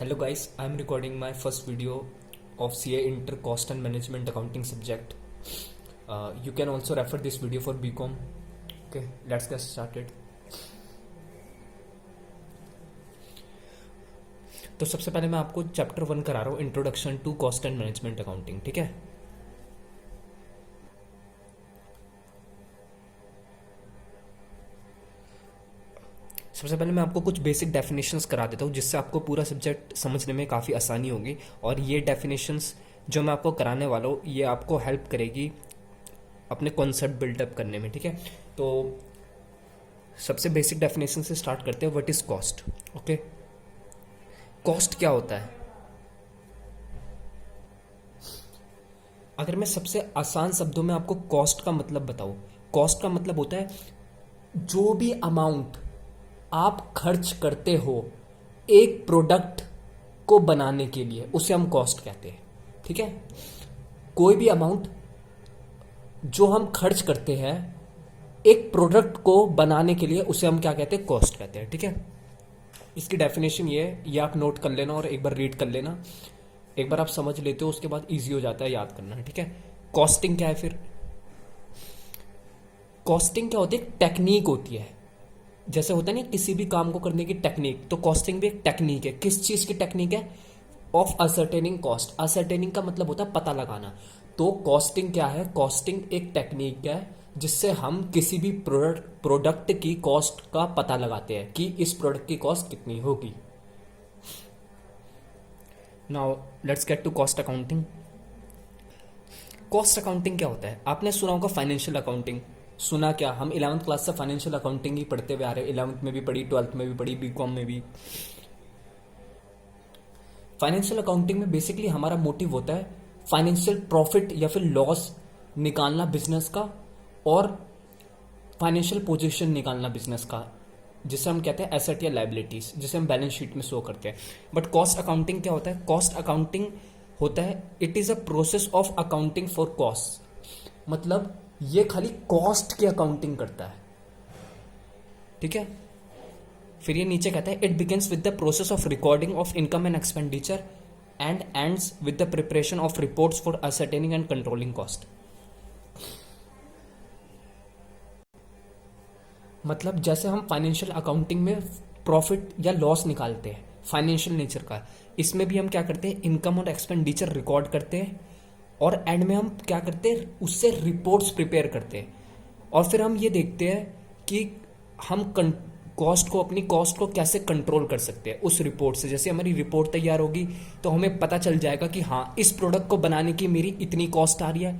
Hello guys, I am recording my first video of CA Inter Cost and Management Accounting subject. You can also refer this video for BCom. Okay, let's get started. तो सबसे पहले मैं आपको chapter 1 करा रहा हूँ, introduction to cost and management accounting. ठीक है. सबसे पहले मैं आपको कुछ बेसिक डेफिनेशंस करा देता हूँ जिससे आपको पूरा सब्जेक्ट समझने में काफ़ी आसानी होगी. और ये डेफिनेशंस जो मैं आपको कराने वाला हूँ ये आपको हेल्प करेगी अपने कॉन्सेप्ट बिल्डअप करने में. ठीक है. तो सबसे बेसिक डेफिनेशन से स्टार्ट करते हैं. What is cost. Okay, cost क्या होता है. अगर मैं सबसे आसान शब्दों में आपको कॉस्ट का मतलब बताऊं, कॉस्ट का मतलब होता है जो भी अमाउंट आप खर्च करते हो एक प्रोडक्ट को बनाने के लिए उसे हम कॉस्ट कहते हैं. ठीक है. कोई भी अमाउंट जो हम खर्च करते हैं एक प्रोडक्ट को बनाने के लिए उसे हम क्या कहते हैं, कॉस्ट कहते हैं. ठीक है. इसकी डेफिनेशन ये है, ये आप नोट कर लेना और एक बार रीड कर लेना. एक बार आप समझ लेते हो उसके बाद इजी हो जाता है याद करना. ठीक है. कॉस्टिंग क्या है. फिर कॉस्टिंग क्या होती है, टेक्निक होती है. जैसे होता है ना किसी भी काम को करने की टेक्निक, तो कॉस्टिंग भी एक टेक्निक है. किस चीज की टेक्निक है, ऑफ असर्टेनिंग कॉस्ट. असर्टेनिंग का मतलब होता है पता लगाना. तो कॉस्टिंग क्या है, कॉस्टिंग एक टेक्निक है जिससे हम किसी भी प्रोडक्ट की कॉस्ट का पता लगाते हैं कि इस प्रोडक्ट की कॉस्ट कितनी होगी. Now let's get to cost accounting. Cost accounting क्या होता है. आपने सुना होगा फाइनेंशियल अकाउंटिंग. सुना क्या, हम 11th क्लास से फाइनेंशियल अकाउंटिंग ही पढ़ते हुए आ रहे हैं. 11th में भी पढ़ी, 12th में भी पढ़ी, बीकॉम में भी. फाइनेंशियल अकाउंटिंग में बेसिकली हमारा मोटिव होता है फाइनेंशियल प्रॉफिट या फिर लॉस निकालना बिजनेस का, और फाइनेंशियल पोजीशन निकालना बिजनेस का, जिसे हम कहते हैं एसेट या लायबिलिटीज, जिसे हम बैलेंस शीट में शो करते हैं. बट कॉस्ट अकाउंटिंग क्या होता है. कॉस्ट अकाउंटिंग होता है it is a process of accounting for cost. मतलब ये खाली कॉस्ट की अकाउंटिंग करता है. ठीक है. फिर ये नीचे कहता है it begins with the process of recording of income and expenditure and ends with the preparation of reports for ascertaining and controlling cost. मतलब जैसे हम फाइनेंशियल अकाउंटिंग में प्रॉफिट या लॉस निकालते हैं फाइनेंशियल नेचर का, इसमें भी हम क्या करते हैं, इनकम और एक्सपेंडिचर रिकॉर्ड करते हैं और एंड में हम क्या करते हैं, उससे रिपोर्ट्स प्रिपेयर करते हैं. और फिर हम ये देखते हैं कि हम कॉस्ट को, अपनी कॉस्ट को कैसे कंट्रोल कर सकते हैं उस रिपोर्ट से. जैसे हमारी रिपोर्ट तैयार होगी तो हमें पता चल जाएगा कि हाँ इस प्रोडक्ट को बनाने की मेरी इतनी कॉस्ट आ रही है.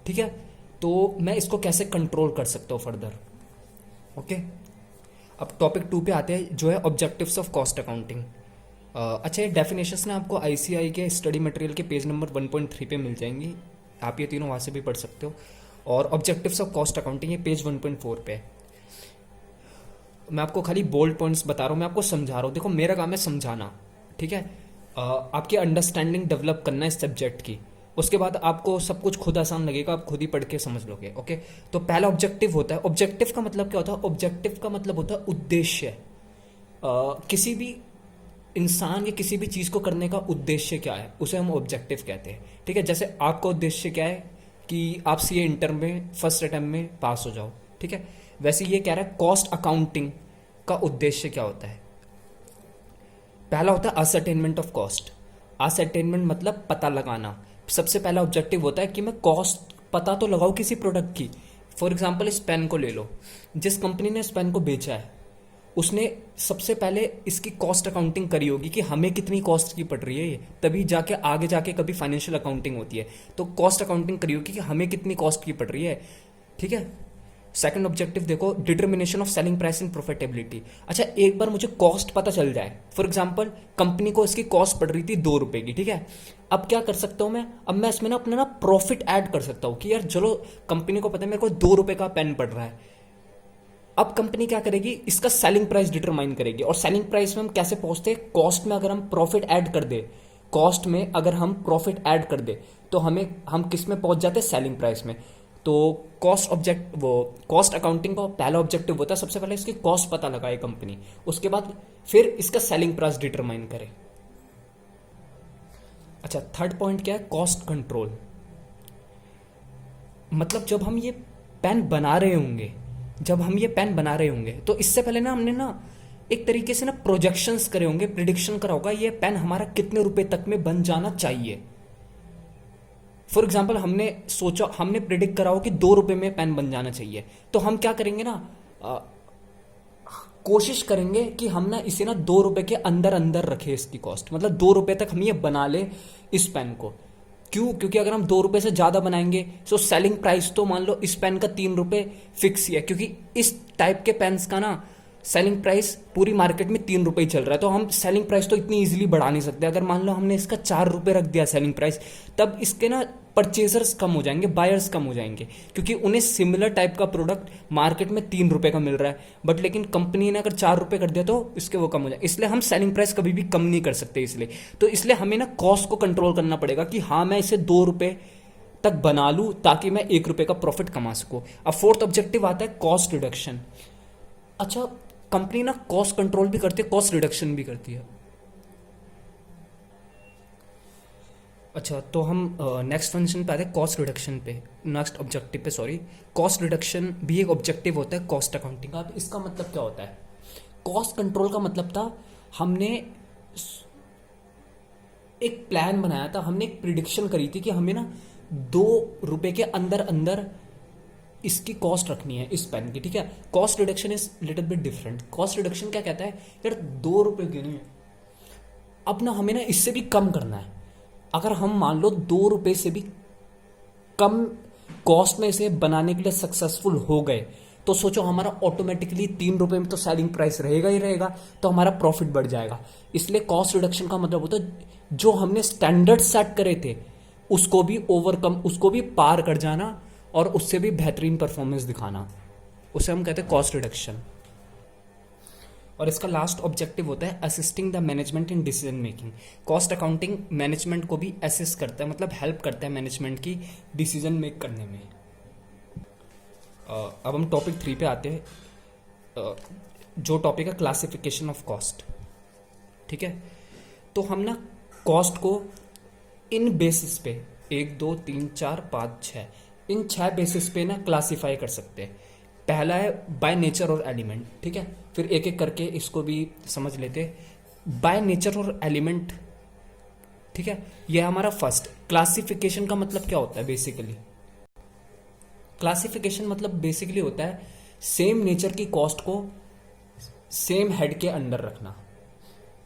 ठीक है. तो मैं इसको कैसे कंट्रोल कर सकता हूँ फर्दर. ओके. अब टॉपिक 2 पे आते हैं जो है ऑब्जेक्टिव्स ऑफ कॉस्ट अकाउंटिंग. अच्छा, ये डेफिनेशंस ना आपको आईसीआई के स्टडी मटेरियल के पेज नंबर 1.3 पे मिल जाएंगी. आप ये तीनों वहाँ से भी पढ़ सकते हो. और ऑब्जेक्टिव्स ऑफ कॉस्ट अकाउंटिंग ये पेज 1.4 पे. मैं आपको खाली बोल्ड पॉइंट्स बता रहा हूँ, मैं आपको समझा रहा हूँ. देखो मेरा काम है समझाना. ठीक है. आपकी अंडरस्टैंडिंग डेवलप करना है इस सब्जेक्ट की. उसके बाद आपको सब कुछ खुद आसान लगेगा, आप खुद ही पढ़ के समझ लोगे. ओके. तो पहला ऑब्जेक्टिव होता है. ऑब्जेक्टिव का मतलब क्या होता है, ऑब्जेक्टिव का मतलब होता है उद्देश्य. किसी भी इंसान या किसी भी चीज को करने का उद्देश्य क्या है उसे हम ऑब्जेक्टिव कहते हैं. ठीक है. जैसे आपका उद्देश्य क्या है कि आप सीए इंटर में फर्स्ट अटेम्प्ट में पास हो जाओ. ठीक है. वैसे ये कह रहा है कॉस्ट अकाउंटिंग का उद्देश्य क्या होता है. पहला होता है असर्टेनमेंट ऑफ कॉस्ट. असर्टेनमेंट मतलब पता लगाना. सबसे पहला ऑब्जेक्टिव होता है कि मैं कॉस्ट पता तो लगाऊं किसी प्रोडक्ट की. फॉर एग्जांपल इस पेन को ले लो. जिस कंपनी ने इस पेन को बेचा है उसने सबसे पहले इसकी कॉस्ट अकाउंटिंग करी होगी कि हमें कितनी कॉस्ट की पड़ रही है ये, तभी जाके आगे जाके कभी फाइनेंशियल अकाउंटिंग होती है. तो कॉस्ट अकाउंटिंग करी होगी कि हमें कितनी कॉस्ट की पड़ रही है. ठीक है. सेकंड ऑब्जेक्टिव देखो, determination of selling price and profitability. अच्छा, एक बार मुझे कॉस्ट पता चल जाए, फॉर एग्जांपल कंपनी को इसकी कॉस्ट पड़ रही थी 2 रुपए की. ठीक है. अब क्या कर सकता हूं मैं, अब मैं इसमें ना अपना ना प्रॉफिट ऐड कर सकता हूं कि यार चलो कंपनी को पता है मेरे को 2 रुपए का पेन पड़ रहा है. अब कंपनी क्या करेगी, इसका सेलिंग प्राइस डिटरमाइन करेगी. और सेलिंग प्राइस में हम कैसे पहुंचते हैं, कॉस्ट में अगर हम प्रॉफिट ऐड कर दे, कॉस्ट में अगर हम प्रॉफिट ऐड कर दे तो हम किस में पहुंच जाते हैं, सेलिंग प्राइस में. तो कॉस्ट अकाउंटिंग का पहला ऑब्जेक्टिव होता है सबसे पहले इसकी कॉस्ट पता लगाए कंपनी, उसके बाद फिर इसका सेलिंग प्राइस डिटरमाइन करे. अच्छा, थर्ड पॉइंट क्या है? Cost control. मतलब जब हम ये पेन बना रहे होंगे, तो इससे पहले ना हमने ना एक तरीके से ना प्रोजेक्शंस करे होंगे, प्रिडिक्शन करा होगा ये पेन हमारा कितने रुपए तक में बन जाना चाहिए। फॉर एग्जाम्पल हमने प्रिडिक्ट करा हो कि 2 रुपए में पेन बन जाना चाहिए, तो हम क्या करेंगे ना, कोशिश करेंगे कि हम ना इसे ना 2 रुपए के अंदर अंदर रखें इसकी कॉस्ट, मतलब 2 रुपए तक हम ये बना ले इस पेन को। क्यों? क्योंकि अगर हम 2 रुपए से ज्यादा बनाएंगे तो सेलिंग प्राइस तो मान लो इस पेन का 3 रुपए फिक्स ही है, क्योंकि इस टाइप के पेन्स का ना सेलिंग प्राइस पूरी मार्केट में 3 रुपए ही चल रहा है, तो हम सेलिंग प्राइस तो इतनी इजीली बढ़ा नहीं सकते। अगर मान लो हमने इसका 4 रुपए रख दिया सेलिंग प्राइस, तब इसके ना परचेजर्स कम हो जाएंगे, बायर्स कम हो जाएंगे, क्योंकि उन्हें सिमिलर टाइप का प्रोडक्ट मार्केट में 3 रुपए का मिल रहा है, बट लेकिन कंपनी ने अगर 4 रुपए कर दिया तो इसके वो कम हो जाए। इसलिए हम सेलिंग प्राइस कभी भी कम नहीं कर सकते। इसलिए हमें ना कॉस्ट को कंट्रोल करना पड़ेगा कि हाँ मैं इसे 2 रुपए तक बना लूं ताकि मैं 1 रुपए का प्रॉफिट कमा सकूं। अब फोर्थ ऑब्जेक्टिव आता है कॉस्ट रिडक्शन। अच्छा, कंपनी ना कॉस्ट कंट्रोल भी करती है, कॉस्ट रिडक्शन भी करती है। अच्छा, तो हम नेक्स्ट फंक्शन पे आते हैं, कॉस्ट रिडक्शन पे, नेक्स्ट ऑब्जेक्टिव पे, सॉरी। कॉस्ट रिडक्शन भी एक ऑब्जेक्टिव होता है कॉस्ट अकाउंटिंग का। अब इसका मतलब क्या होता है? कॉस्ट कंट्रोल का मतलब था हमने एक प्लान बनाया था, हमने एक प्रिडिक्शन करी थी कि हमें ना 2 रुपए के अंदर अंदर इसकी कॉस्ट रखनी है इस पेन की, ठीक है। Cost reduction is little bit different. Cost reduction क्या कहता है, यार 2 रुपए की नहीं है, अब ना हमें ना इससे भी कम करना है। अगर हम मान लो 2 रुपए से भी कम कॉस्ट में इसे बनाने के लिए सक्सेसफुल हो गए, तो सोचो हमारा ऑटोमेटिकली 3 रुपए में तो सेलिंग प्राइस रहेगा ही रहेगा, तो हमारा प्रॉफिट बढ़ जाएगा। इसलिए कॉस्ट रिडक्शन का मतलब होता है जो हमने स्टैंडर्ड सेट करे थे उसको भी ओवरकम, उसको भी पार कर जाना और उससे भी बेहतरीन परफॉर्मेंस दिखाना, उसे हम कहते हैं कॉस्ट रिडक्शन। और इसका लास्ट ऑब्जेक्टिव होता है assisting the management in decision making. Cost accounting management को भी असिस्ट करता है, मतलब हेल्प करता है मैनेजमेंट की डिसीजन मेक करने में। अब हम टॉपिक 3 पे आते हैं, जो टॉपिक है क्लासिफिकेशन ऑफ कॉस्ट, ठीक है। तो हम ना कॉस्ट को इन बेसिस पे 1 2 3 4 5 6 इन 6 बेसिस पे ना क्लासिफाई कर सकते हैं। पहला है बाय नेचर और एलिमेंट, ठीक है। फिर एक एक करके इसको भी समझ लेते हैं। बाय नेचर और एलिमेंट, ठीक है, यह हमारा फर्स्ट। क्लासिफिकेशन का मतलब क्या होता है बेसिकली? क्लासिफिकेशन मतलब बेसिकली होता है सेम नेचर की कॉस्ट को सेम हेड के अंडर रखना।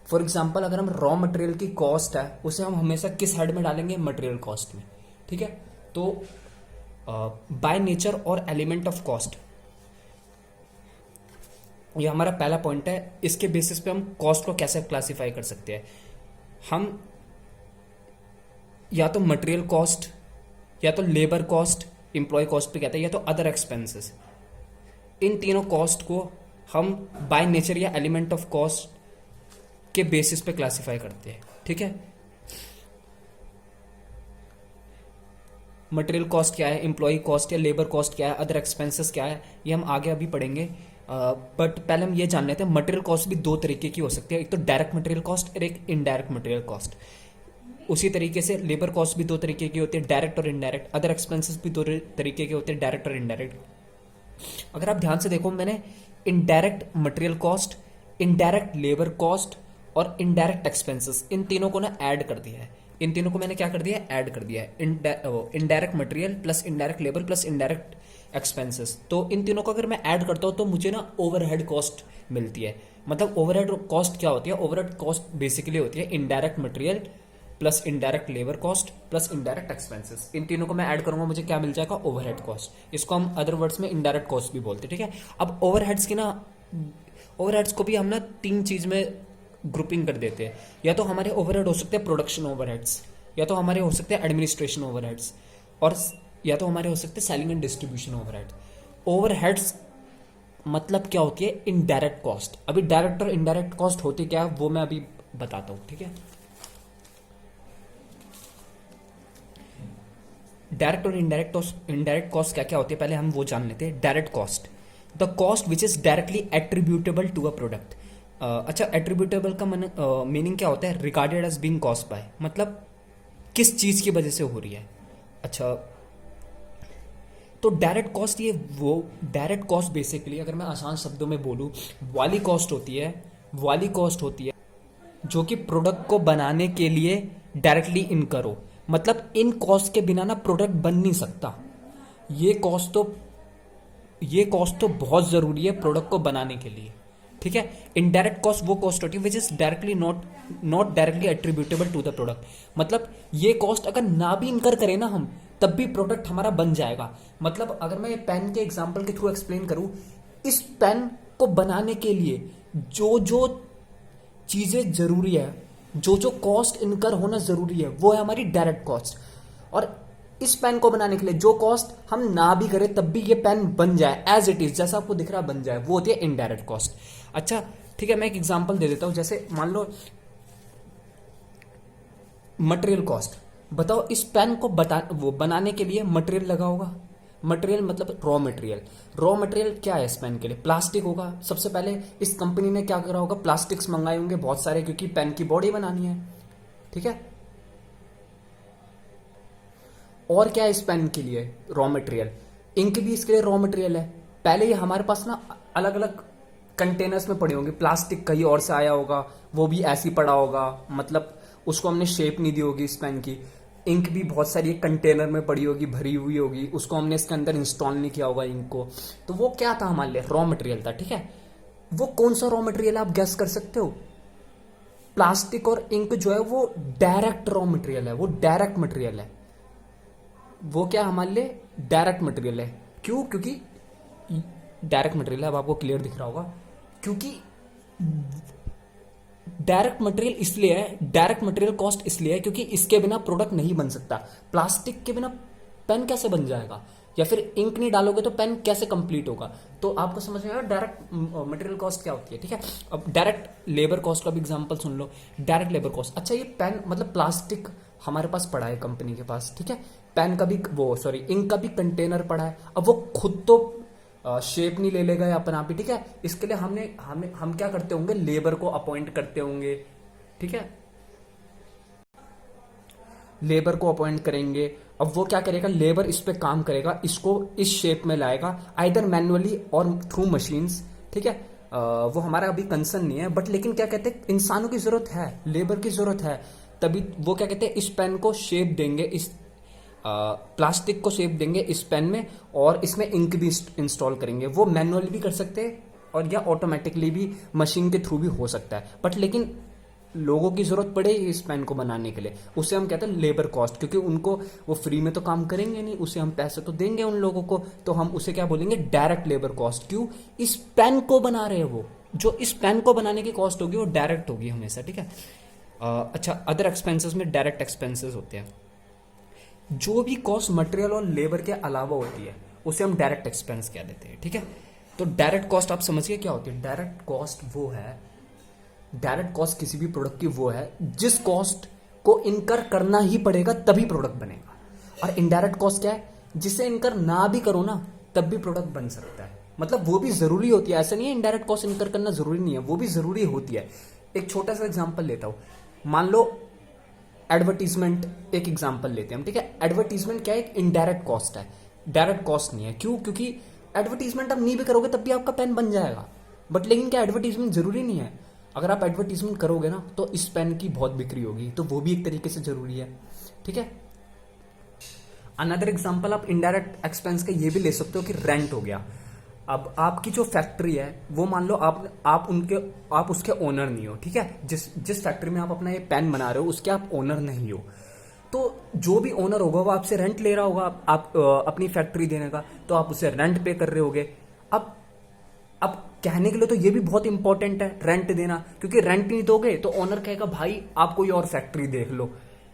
फॉर एग्जाम्पल, अगर हम रॉ मटेरियल की कॉस्ट है उसे हम हमेशा किस हेड में डालेंगे? मटेरियल कॉस्ट में, ठीक है। तो बाय नेचर और एलिमेंट ऑफ कॉस्ट, ये हमारा पहला पॉइंट है। इसके बेसिस पे हम कॉस्ट को कैसे क्लासिफाई कर सकते हैं? हम या तो मटेरियल कॉस्ट, या तो लेबर कॉस्ट, एम्प्लॉय कॉस्ट पे कहते हैं, या तो अदर एक्सपेंसेस। इन तीनों कॉस्ट को हम बाय नेचर या एलिमेंट ऑफ कॉस्ट के बेसिस पे क्लासिफाई करते हैं, ठीक है। मटेरियल कॉस्ट क्या है, एम्प्लॉय कॉस्ट या लेबर कॉस्ट क्या है, अदर एक्सपेंसेस क्या है, ये हम आगे अभी पढ़ेंगे। बट पहले हम ये जान लेते हैं मटेरियल कॉस्ट भी 2 तरीके की हो सकती है, एक तो डायरेक्ट मटेरियल कॉस्ट और एक इनडायरेक्ट मटेरियल कॉस्ट। उसी तरीके से लेबर कॉस्ट भी 2 तरीके की होती है, डायरेक्ट और इनडायरेक्ट। अदर एक्सपेंसेस भी 2 तरीके के होते हैं, डायरेक्ट और इनडायरेक्ट। अगर आप ध्यान से देखो, मैंने indirect material cost, indirect labour cost और इनडायरेक्ट एक्सपेंसेस, इन तीनों को ना ऐड कर दिया है। इन तीनों को मैंने क्या कर दिया है? ऐड कर दिया है। Indirect material plus indirect labour plus indirect expenses. तो इन तीनों को अगर मैं ऐड करता हूं तो मुझे ना ओवरहेड कॉस्ट मिलती है। मतलब ओवरहेड कॉस्ट क्या होती है? ओवरहेड कॉस्ट बेसिकली होती है indirect material plus indirect labour cost plus indirect expenses. इन तीनों को मैं ऐड करूंगा, मुझे क्या मिल जाएगा? Overhead cost. इसको हम अदर वर्ड्स में इनडायरेक्ट कॉस्ट भी बोलते हैं, ठीक है। अब ओवरहेड्स की ना, ओवरहेड्स को भी हम ना 3 चीज में ग्रुपिंग कर देते हैं। या तो हमारे ओवरहेड हो सकते हैं प्रोडक्शन ओवरहेड्स, या तो हमारे हो सकते हैं एडमिनिस्ट्रेशन ओवरहेड्स, और या तो हमारे हो सकते हैं selling and distribution overhead. Overheads मतलब क्या होती है? Indirect cost. अभी डायरेक्ट और इनडायरेक्ट कॉस्ट होती क्या है वो मैं अभी बताता हूं, ठीक है। डायरेक्ट और इनडायरेक्ट कॉस्ट क्या क्या होती है पहले हम वो जान लेते हैं। Direct cost, the cost which is directly attributable to a product. अच्छा, एट्रीब्यूटेबल का मीनिंग क्या होता है? Regarded as being cost by, मतलब किस चीज की वजह से हो रही है। अच्छा, तो डायरेक्ट कॉस्ट, ये वो डायरेक्ट कॉस्ट बेसिकली अगर मैं आसान शब्दों में बोलूँ, वाली कॉस्ट होती है, वाली कॉस्ट होती है जो कि प्रोडक्ट को बनाने के लिए डायरेक्टली इनकर हो। मतलब इन कॉस्ट के बिना ना प्रोडक्ट बन नहीं सकता। ये कॉस्ट तो ये कॉस्ट तो बहुत जरूरी है प्रोडक्ट को बनाने के लिए, ठीक है। इनडायरेक्ट कॉस्ट वो कॉस्ट होती है which is directly not directly attributable to the product. मतलब ये कॉस्ट अगर ना भी इनकर करें ना हम, तब भी प्रोडक्ट हमारा बन जाएगा। मतलब अगर मैं ये पेन के एग्जाम्पल के थ्रू एक्सप्लेन करूं, इस पेन को बनाने के लिए जो जो चीजें जरूरी है, जो जो कॉस्ट इनकर होना जरूरी है, वो है हमारी डायरेक्ट कॉस्ट। और इस पेन को बनाने के लिए जो कॉस्ट हम ना भी करें तब भी ये पेन बन जाए एज इट इज, जैसा आपको दिख रहा है बन जाए, वो होती है इनडायरेक्ट कॉस्ट। अच्छा ठीक है, मैं एक एग्जांपल दे देता हूं। जैसे मान लो मटेरियल कॉस्ट, बताओ इस पेन को बनाने के लिए मटेरियल लगा होगा। मटेरियल मतलब रॉ मटेरियल। रॉ मटेरियल क्या है इस पेन के लिए? प्लास्टिक होगा। सबसे पहले इस कंपनी ने क्या करा होगा, प्लास्टिक्स मंगाए होंगे बहुत सारे, क्योंकि पेन की बॉडी बनानी है, ठीक है। और क्या है इस पेन के लिए रॉ मटेरियल? इंक भी इसके लिए रॉ मटेरियल है। पहले ये हमारे पास ना अलग अलग कंटेनर्स में पड़े होंगे, प्लास्टिक कहीं और से आया होगा, वो भी ऐसी पड़ा होगा, मतलब उसको हमने शेप नहीं दी होगी इस पेन की। इंक भी बहुत सारी कंटेनर में पड़ी होगी, भरी हुई होगी, उसको हमने इसके अंदर इंस्टॉल नहीं किया होगा इंक को। तो वो क्या था हमारे लिए? रॉ मटेरियल था, ठीक है। वो कौन सा रॉ मटेरियल आप गेस कर सकते हो? प्लास्टिक और इंक जो है वो डायरेक्ट रॉ मटेरियल है, वो डायरेक्ट मटेरियल है। वो क्या हमारे लिए? डायरेक्ट मटेरियल है। क्यों? क्योंकि डायरेक्ट मटेरियल है, अब आपको क्लियर दिख रहा होगा। क्योंकि डायरेक्ट मटेरियल इसलिए है, डायरेक्ट मटेरियल कॉस्ट इसलिए है क्योंकि इसके बिना प्रोडक्ट नहीं बन सकता। प्लास्टिक के बिना पेन कैसे बन जाएगा? या फिर इंक नहीं डालोगे तो पेन कैसे कंप्लीट होगा? तो आपको समझ में आएगा डायरेक्ट मटेरियल कॉस्ट क्या होती है, ठीक है। अब डायरेक्ट लेबर कॉस्ट का भी एग्जांपल सुन लो। डायरेक्ट लेबर कॉस्ट, अच्छा ये पेन मतलब प्लास्टिक हमारे पास पड़ा है कंपनी के पास, ठीक है। पेन का भी इंक का भी कंटेनर पड़ा है। अब वो खुद तो शेप नहीं ले लेगा या अपना आप ही, ठीक है। इसके लिए हम क्या करते होंगे? लेबर को अपॉइंट करते होंगे, ठीक है। लेबर को अपॉइंट करेंगे। अब वो क्या करेगा? लेबर इस पे काम करेगा, इसको इस शेप में लाएगा, आइदर मैनुअली और थ्रू मशीन्स, ठीक है। वो हमारा अभी कंसर्न नहीं है, बट लेकिन क्या कहते हैं, इंसानों की जरूरत है, लेबर की जरूरत है। तभी वो क्या कहते हैं, इस पेन को शेप देंगे, इस प्लास्टिक को शेप देंगे इस पेन में, और इसमें इंक भी इंस्टॉल करेंगे। वो मैनुअली भी कर सकते हैं और या ऑटोमेटिकली भी मशीन के थ्रू भी हो सकता है, बट लेकिन लोगों की जरूरत पड़ेगी इस पेन को बनाने के लिए। उसे हम कहते हैं लेबर कॉस्ट, क्योंकि उनको वो फ्री में तो काम करेंगे नहीं, उसे हम पैसे तो देंगे उन लोगों को, तो हम उसे क्या बोलेंगे? Direct labour cost. क्यों? इस पेन को बना रहे हैं वो, जो इस पेन को बनाने की कॉस्ट होगी वो डायरेक्ट होगी हमेशा, ठीक है। अच्छा, अदर एक्सपेंसेस में डायरेक्ट एक्सपेंसेस होते हैं। जो भी कॉस्ट मटेरियल और लेबर के अलावा होती है उसे हम डायरेक्ट एक्सपेंस कह देते हैं, ठीक है। तो डायरेक्ट कॉस्ट आप समझिए क्या होती है। डायरेक्ट कॉस्ट वो है, डायरेक्ट कॉस्ट किसी भी प्रोडक्ट की वो है जिस कॉस्ट को इनकर करना ही पड़ेगा तभी प्रोडक्ट बनेगा। और इनडायरेक्ट कॉस्ट क्या है? जिसे इनकर ना भी करो ना तब भी प्रोडक्ट बन सकता है। मतलब वो भी जरूरी होती है, ऐसा नहीं है इनडायरेक्ट कॉस्ट इनकर करना जरूरी नहीं है, वो भी जरूरी होती है। एक छोटा सा एग्जाम्पल लेता हूं, मान लो एडवर्टीजमेंट, एक एग्जांपल लेते हैं हम, ठीक है। एडवर्टीजमेंट क्या है? एक इनडायरेक्ट कॉस्ट है, डायरेक्ट कॉस्ट नहीं है। क्यों? क्योंकि एडवर्टीजमेंट आप नहीं भी करोगे तब भी आपका पेन बन जाएगा, बट लेकिन क्या एडवर्टीजमेंट जरूरी नहीं है? अगर आप एडवर्टीजमेंट करोगे ना तो इस पेन की बहुत बिक्री होगी, तो वो भी एक तरीके से जरूरी है, ठीक है। अनदर एग्जांपल आप इनडायरेक्ट एक्सपेंस का ये भी ले सकते हो कि रेंट हो गया। अब आपकी जो फैक्ट्री है वो मान लो आप उसके ओनर नहीं हो, ठीक है। जिस फैक्ट्री में आप अपना ये पेन बना रहे हो उसके आप ओनर नहीं हो, तो जो भी ओनर होगा वो आपसे रेंट ले रहा होगा आप अपनी फैक्ट्री देने का, तो आप उसे रेंट पे कर रहे होगे। अब कहने के लिए तो ये भी बहुत इंपॉर्टेंट है रेंट देना, क्योंकि रेंट नहीं दोगे तो ओनर कहेगा भाई आप कोई और फैक्ट्री देख लो,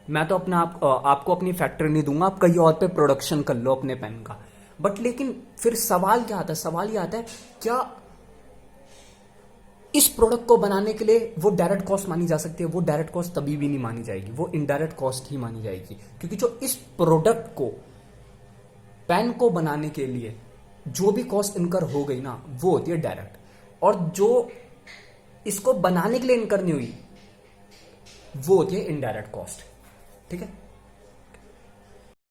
मैं तो आपको अपनी फैक्ट्री नहीं दूंगा, आप कहीं और पे प्रोडक्शन कर लो अपने पेन का। बट लेकिन फिर सवाल क्या आता है? सवाल ये आता है, क्या इस प्रोडक्ट को बनाने के लिए वो डायरेक्ट कॉस्ट मानी जा सकती है? वो डायरेक्ट कॉस्ट तभी भी नहीं मानी जाएगी, वो इनडायरेक्ट कॉस्ट ही मानी जाएगी। क्योंकि जो इस प्रोडक्ट को, पेन को बनाने के लिए जो भी कॉस्ट इनकर हो गई ना वो होती है डायरेक्ट, और जो इसको बनाने के लिए इनकर नहीं हुई वो होती है इनडायरेक्ट कॉस्ट, ठीक है।